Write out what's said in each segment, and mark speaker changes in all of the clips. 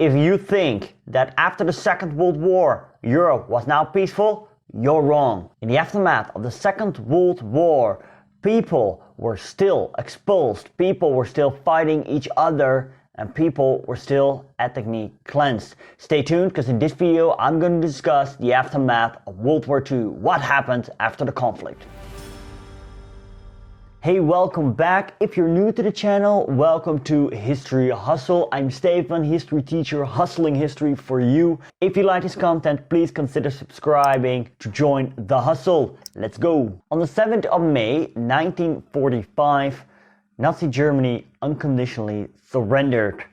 Speaker 1: If you think that after the Second World War, Europe was now peaceful, you're wrong. In the aftermath of the Second World War, people were still exposed, people were still fighting each other, and people were still ethnically cleansed. Stay tuned, because in this video I'm going to discuss the aftermath of World War II, what happened after the conflict. Hey, welcome back. If you're new to the channel, welcome to History Hustle. I'm Stefan, history teacher, hustling history for you. If you like this content, please consider subscribing to join the hustle. Let's go. On the 7th of May 1945, Nazi Germany unconditionally surrendered.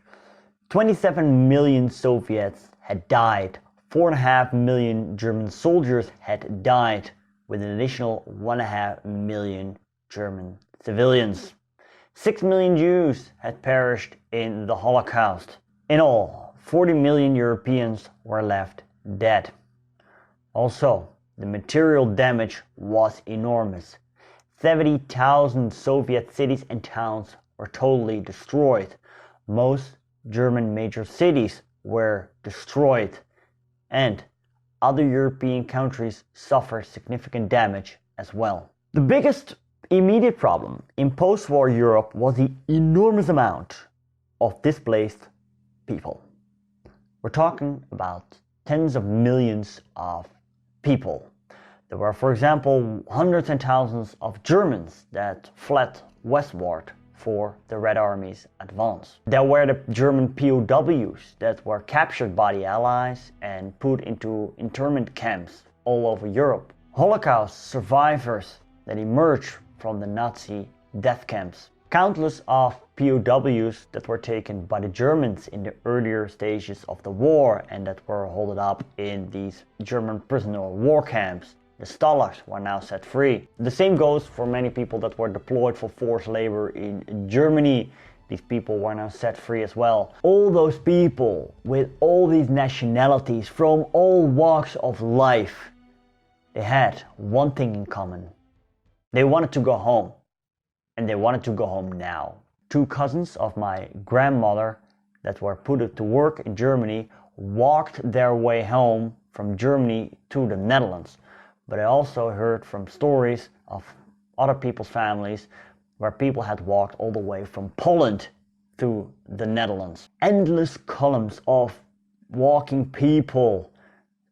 Speaker 1: 27 million Soviets had died. 4.5 million German soldiers had died, with an additional 1.5 million German civilians. 6 million Jews had perished in the Holocaust. In all, 40 million Europeans were left dead. Also, the material damage was enormous. 70,000 Soviet cities and towns were totally destroyed. Most German major cities were destroyed, and other European countries suffered significant damage as well. The biggest immediate problem in post-war Europe was the enormous amount of displaced people. We're talking about tens of millions of people. There were, for example, hundreds and thousands of Germans that fled westward for the Red Army's advance. There were the German POWs that were captured by the Allies and put into internment camps all over Europe. Holocaust survivors that emerged from the Nazi death camps. Countless of POWs that were taken by the Germans in the earlier stages of the war and that were held up in these German prisoner of war camps. The Stalags were now set free. The same goes for many people that were deployed for forced labor in Germany. These people were now set free as well. All those people with all these nationalities from all walks of life, they had one thing in common. They wanted to go home, and they wanted to go home now. Two cousins of my grandmother that were put to work in Germany walked their way home from Germany to the Netherlands. But I also heard from stories of other people's families where people had walked all the way from Poland to the Netherlands. Endless columns of walking people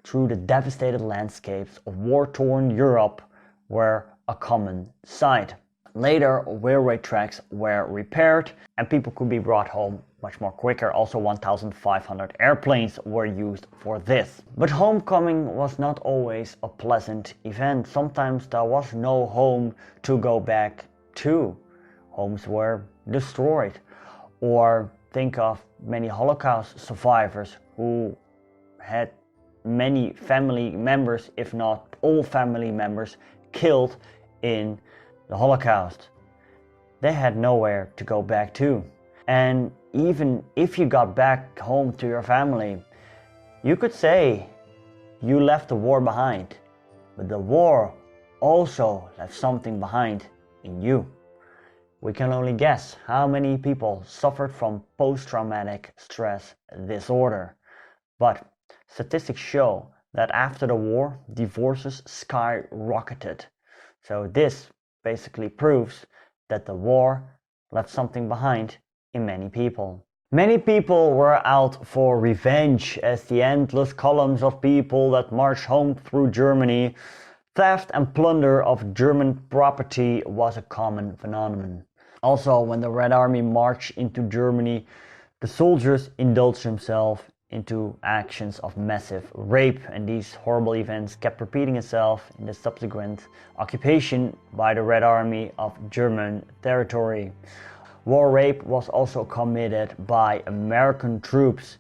Speaker 1: through the devastated landscapes of war-torn Europe were a common sight. Later, railway tracks were repaired and people could be brought home much more quicker. Also, 1,500 airplanes were used for this. But homecoming was not always a pleasant event. Sometimes there was no home to go back to. Homes were destroyed. Or think of many Holocaust survivors who had many family members, if not all family members, killed in the Holocaust. They had nowhere to go back to. And even if you got back home to your family, you could say you left the war behind. But the war also left something behind in you. We can only guess how many people suffered from post-traumatic stress disorder. But statistics show that after the war, divorces skyrocketed. So this basically proves that the war left something behind in many people. Many people were out for revenge, as the endless columns of people that marched home through Germany. Theft and plunder of German property was a common phenomenon. Also, when the Red Army marched into Germany, the soldiers indulged themselves into actions of massive rape, and these horrible events kept repeating itself in the subsequent occupation by the Red Army of German territory. War rape was also committed by American troops.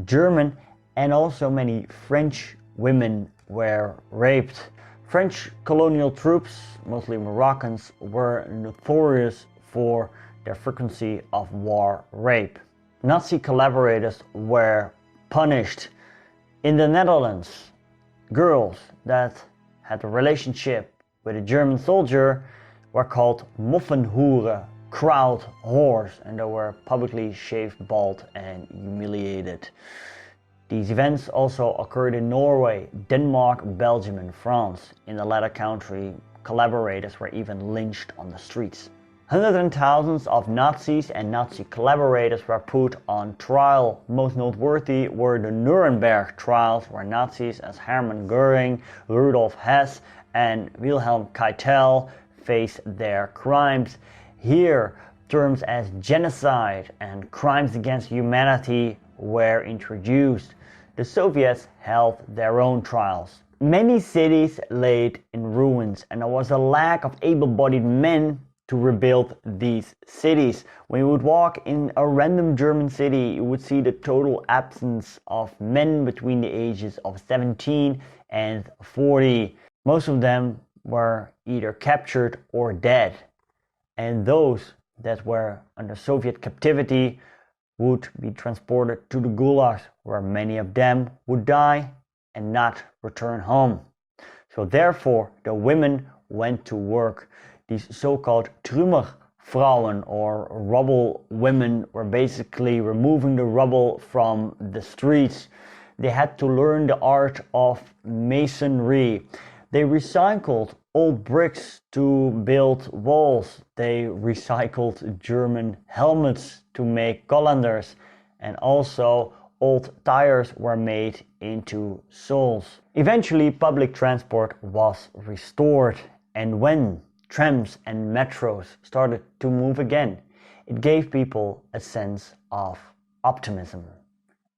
Speaker 1: German and also many French women were raped. French colonial troops, mostly Moroccans, were notorious for their frequency of war rape. Nazi collaborators were punished. In the Netherlands, girls that had a relationship with a German soldier were called Moffenhoeren. crowd whores, and they were publicly shaved bald and humiliated. These events also occurred in Norway, Denmark, Belgium and France. In the latter country, collaborators were even lynched on the streets. Hundreds and thousands of Nazis and Nazi collaborators were put on trial. Most noteworthy were the Nuremberg trials, where Nazis as Hermann Göring, Rudolf Hess and Wilhelm Keitel faced their crimes. Here, terms as genocide and crimes against humanity were introduced. The Soviets held their own trials. Many cities laid in ruins, and there was a lack of able-bodied men to rebuild these cities. When you would walk in a random German city, you would see the total absence of men between the ages of 17 and 40. Most of them were either captured or dead. And those that were under Soviet captivity would be transported to the gulags, where many of them would die and not return home. So therefore, the women went to work. These so-called Trümmerfrauen, or rubble women, were basically removing the rubble from the streets. They had to learn the art of masonry. They recycled old bricks to build walls. They recycled German helmets to make colanders, and also old tires were made into soles. Eventually, public transport was restored, and when trams and metros started to move again, it gave people a sense of optimism.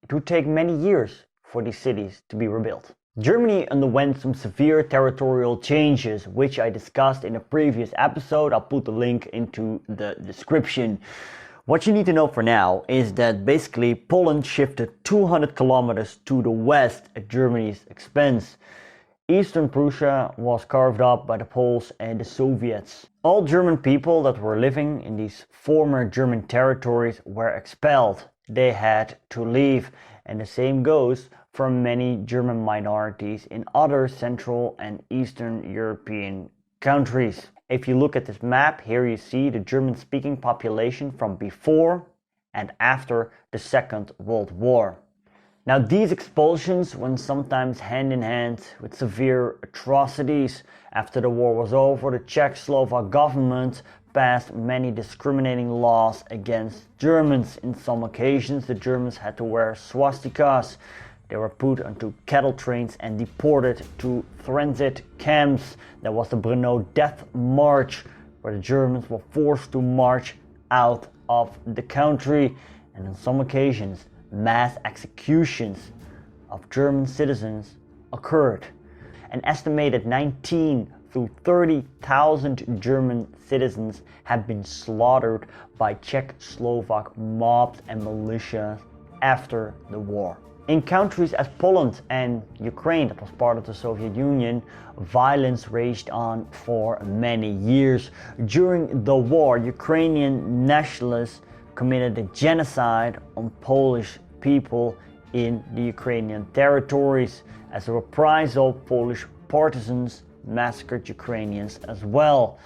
Speaker 1: It would take many years for these cities to be rebuilt. Germany underwent some severe territorial changes, which I discussed in a previous episode. I'll put the link into the description. What you need to know for now is that basically Poland shifted 200 kilometers to the west at Germany's expense. Eastern Prussia was carved up by the Poles and the Soviets. All German people that were living in these former German territories were expelled. They had to leave, and the same goes for many German minorities in other Central and Eastern European countries. If you look at this map, here you see the German-speaking population from before and after the Second World War. Now, these expulsions went sometimes hand in hand with severe atrocities. After the war was over, the Czechoslovak government passed many discriminating laws against Germans. In some occasions, the Germans had to wear swastikas. They were put onto cattle trains and deported to transit camps. There was the Brno Death March, where the Germans were forced to march out of the country. And on some occasions, mass executions of German citizens occurred. An estimated 19 to 30,000 German citizens have been slaughtered by Czechoslovak mobs and militias after the war. In countries as Poland and Ukraine, that was part of the Soviet Union, violence raged on for many years. During the war, Ukrainian nationalists committed a genocide on Polish people in the Ukrainian territories. As a reprisal, Polish partisans massacred Ukrainians as well.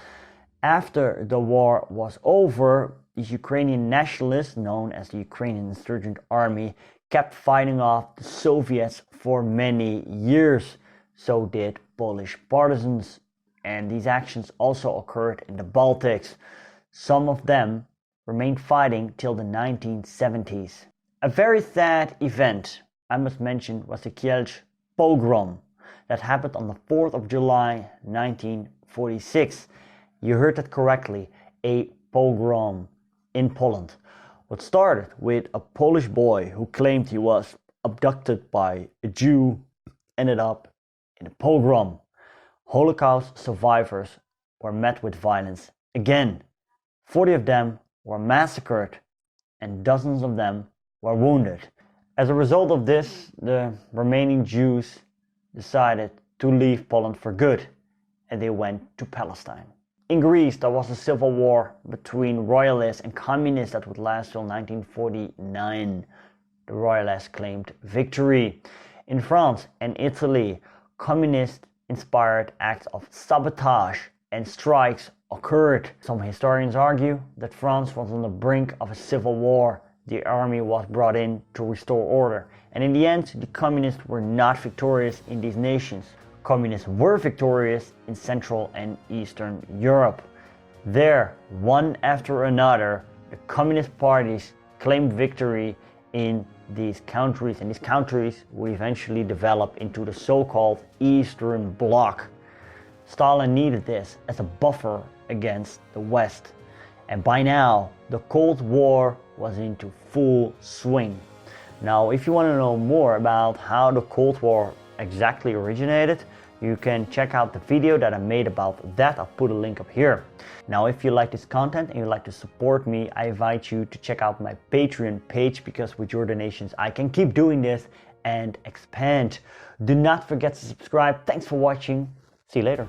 Speaker 1: After the war was over, the Ukrainian nationalists, known as the Ukrainian Insurgent Army, kept fighting off the Soviets for many years. So did Polish partisans, and these actions also occurred in the Baltics. Some of them remained fighting till the 1970s. A very sad event, I must mention, was the Kielce pogrom that happened on the 4th of July 1946. You heard that correctly, a pogrom in Poland. What started with a Polish boy who claimed he was abducted by a Jew ended up in a pogrom. Holocaust survivors were met with violence again. 40 of them were massacred and dozens of them were wounded. As a result of this, the remaining Jews decided to leave Poland for good, and they went to Palestine. In Greece, there was a civil war between royalists and communists that would last till 1949. The royalists claimed victory. In France and Italy, communist-inspired acts of sabotage and strikes occurred. Some historians argue that France was on the brink of a civil war. The army was brought in to restore order, and in the end the communists were not victorious in these nations. Communists were victorious in Central and Eastern Europe. There, one after another, the communist parties claimed victory in these countries, and these countries would eventually develop into the so-called Eastern Bloc. Stalin needed this as a buffer against the West, and by now the Cold War was into full swing. Now, if you want to know more about how the Cold War exactly originated, you can check out the video that I made about that. I'll put a link up here. Now, if you like this content and you'd like to support me, I invite you to check out my Patreon page, because with your donations I can keep doing this and expand. Do not forget to subscribe. Thanks for watching. See you later.